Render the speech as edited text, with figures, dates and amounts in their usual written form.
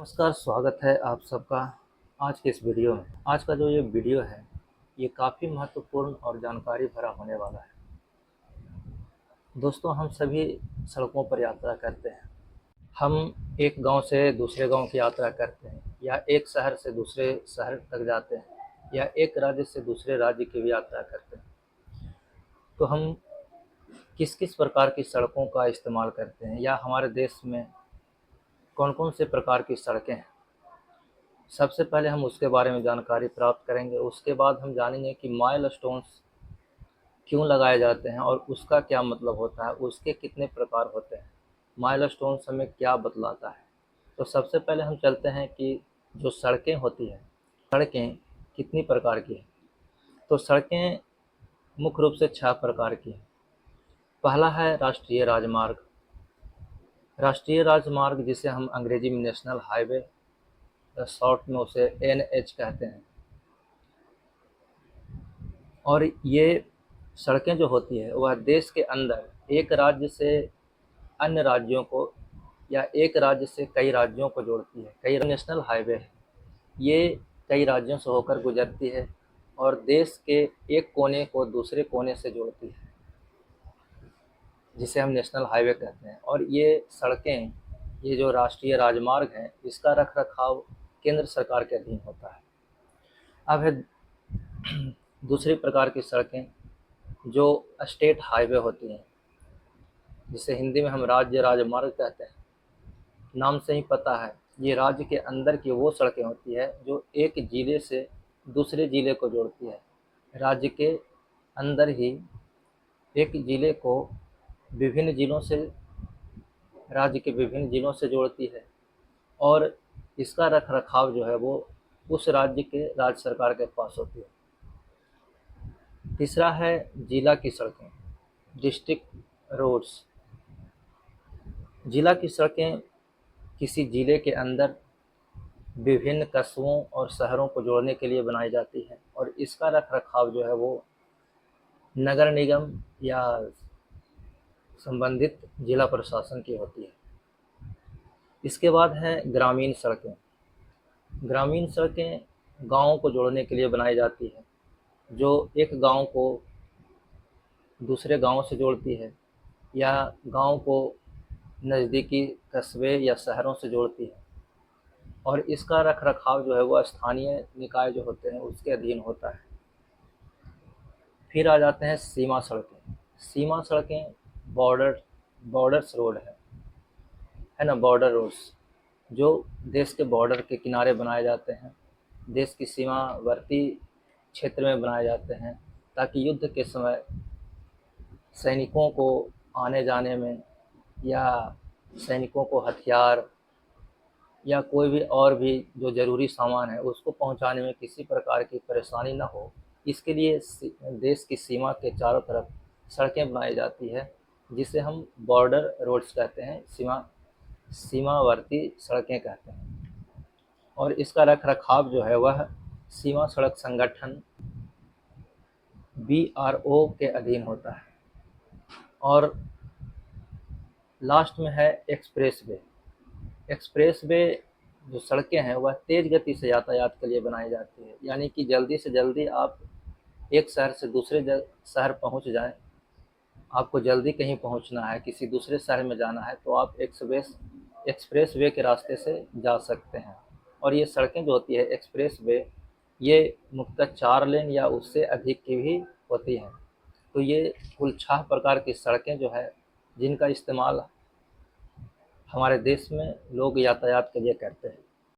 नमस्कार, स्वागत है आप सबका आज के इस वीडियो में। आज का जो ये वीडियो है, ये काफ़ी महत्वपूर्ण और जानकारी भरा होने वाला है। दोस्तों, हम सभी सड़कों पर यात्रा करते हैं। हम एक गांव से दूसरे गांव की यात्रा करते हैं, या एक शहर से दूसरे शहर तक जाते हैं, या एक राज्य से दूसरे राज्य की भी यात्रा करते हैं। तो हम किस किस प्रकार की सड़कों का इस्तेमाल करते हैं, या हमारे देश में कौन कौन से प्रकार की सड़कें हैं, सबसे पहले हम उसके बारे में जानकारी प्राप्त करेंगे। उसके बाद हम जानेंगे कि माइलस्टोन्स क्यों लगाए जाते हैं और उसका क्या मतलब होता है, उसके कितने प्रकार होते हैं, माइलस्टोन्स हमें क्या बतलाता है। तो सबसे पहले हम चलते हैं कि जो सड़कें होती हैं, सड़कें कितनी प्रकार की हैं। तो सड़कें मुख्य रूप से 6 प्रकार की हैं। पहला है राष्ट्रीय राजमार्ग। राष्ट्रीय राजमार्ग, जिसे हम अंग्रेजी में नेशनल हाईवे, शॉर्ट में उसे NH कहते हैं। और ये सड़कें जो होती है वह देश के अंदर एक राज्य से अन्य राज्यों को, या एक राज्य से कई राज्यों को जोड़ती है। कई नेशनल हाईवे है, ये कई राज्यों से होकर गुजरती है और देश के एक कोने को दूसरे कोने से जोड़ती है, जिसे हम नेशनल हाईवे कहते हैं। और ये सड़कें, ये जो राष्ट्रीय राजमार्ग हैं, इसका रख रखाव केंद्र सरकार के अधीन होता है। अब है दूसरी प्रकार की सड़कें, जो स्टेट हाईवे होती हैं, जिसे हिंदी में हम राज्य राजमार्ग कहते हैं। नाम से ही पता है, ये राज्य के अंदर की वो सड़कें होती है जो एक ज़िले से दूसरे ज़िले को जोड़ती है। राज्य के अंदर ही एक ज़िले को विभिन्न ज़िलों से, राज्य के विभिन्न ज़िलों से जोड़ती है, और इसका रख रखाव जो है वो उस राज्य के राज्य सरकार के पास होती है। तीसरा है जिला की सड़कें, डिस्ट्रिक्ट रोड्स। जिला की सड़कें किसी जिले के अंदर विभिन्न कस्बों और शहरों को जोड़ने के लिए बनाई जाती है, और इसका रख रखाव जो है वो नगर निगम या संबंधित जिला प्रशासन की होती है। इसके बाद है ग्रामीण सड़कें। ग्रामीण सड़कें गाँवों को जोड़ने के लिए बनाई जाती है, जो एक गांव को दूसरे गांव से जोड़ती है, या गांव को नज़दीकी कस्बे या शहरों से जोड़ती है। और इसका रख रखाव जो है वह स्थानीय निकाय जो होते हैं उसके अधीन होता है। फिर आ जाते हैं सीमा सड़कें। सीमा सड़कें बॉर्डर्स रोड है ना, बॉर्डर रोड्स, जो देश के बॉर्डर के किनारे बनाए जाते हैं, देश की सीमावर्ती क्षेत्र में बनाए जाते हैं, ताकि युद्ध के समय सैनिकों को आने जाने में, या सैनिकों को हथियार या कोई भी और भी जो ज़रूरी सामान है उसको पहुंचाने में किसी प्रकार की परेशानी ना हो, इसके लिए देश की सीमा के चारों तरफ सड़कें बनाई जाती है, जिसे हम बॉर्डर रोड्स कहते हैं, सीमावर्ती सड़कें कहते हैं। और इसका रख रखाव जो है वह सीमा सड़क संगठन BRO के अधीन होता है। और लास्ट में है एक्सप्रेस वे। एक्सप्रेस वे जो सड़कें हैं वह तेज़ गति से यातायात के लिए बनाई जाती है, यानी कि जल्दी से जल्दी आप एक शहर से दूसरे शहर पहुंच जाएं। आपको जल्दी कहीं पहुंचना है, किसी दूसरे शहर में जाना है, तो आप एक्सप्रेस वे के रास्ते से जा सकते हैं। और ये सड़कें जो होती है एक्सप्रेस वे, ये मुख्यतः 4 लेन या उससे अधिक की भी होती हैं। तो ये कुल 6 प्रकार की सड़कें जो है, जिनका इस्तेमाल हमारे देश में लोग यातायात के लिए करते हैं।